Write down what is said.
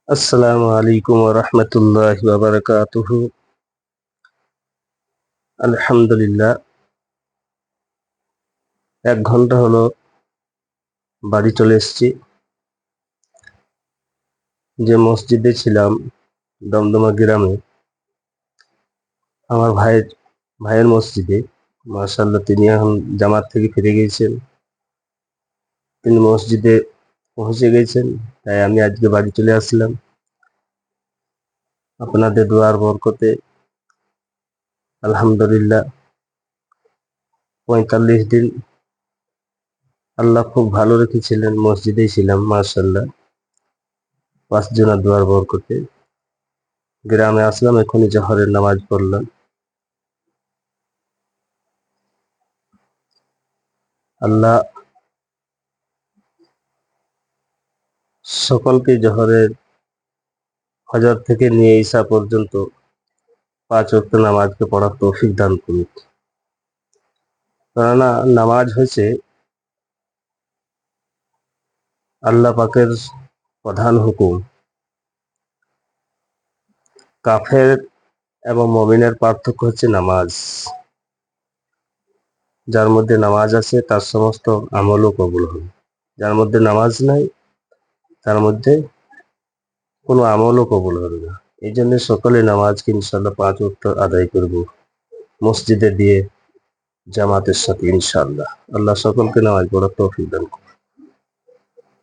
আসসালামু আলাইকুম ওয়া রাহমাতুল্লাহি ওয়া বারাকাতুহু। আলহামদুলিল্লাহ, ১ ঘন্টা হলো বাড়ি চলে এসেছি। যে মসজিদে ছিলাম দমদমা গ্রামে, আমার ভাইয়ের মসজিদে, মাশাআল্লাহ তিনি এখন জামাত থেকে ফিরে গিয়েছেন। তিনি মসজিদে পৌঁছে গেছেন, তাই আমি আজকে বাড়ি চলে আসলাম। আপনাদের দোয়ার বরকতে আলহামদুলিল্লাহ ৪৫ দিন আল্লাহ খুব ভালো রেখেছিলেন, মসজিদেই ছিলাম মাশাআল্লাহ। ৫ জনের দোয়ার বরকতে গ্রামে আসলাম, এখনই জোহরের নামাজ পড়লাম। আল্লাহ সকলকে জোহরের ফজর থেকে নিয়ে ঈশা পর্যন্ত ৫ ওয়াক্ত নামাজকে পড়ার তৌফিক দান করুক। কেননা নামাজ হচ্ছে আল্লাহ পাকের প্রধান হুকুম। কাফের এবং মুমিনের পার্থক্য হচ্ছে নামাজ। যার মধ্যে নামাজ আছে তার সমস্ত আমলও কবুল হবে, যার মধ্যে নামাজ নাই তার মধ্যে কোনো আমলও কবুল হবে না। এই জন্য সকলে নামাজকে ইনশাল্লাহ ৫ ওয়াক্ত আদায় করব মসজিদে দিয়ে, জামাতের সাথে ইনশাআল্লাহ। আল্লাহ সকলকে নামাজ পড়ার তৌফিক দান করুন।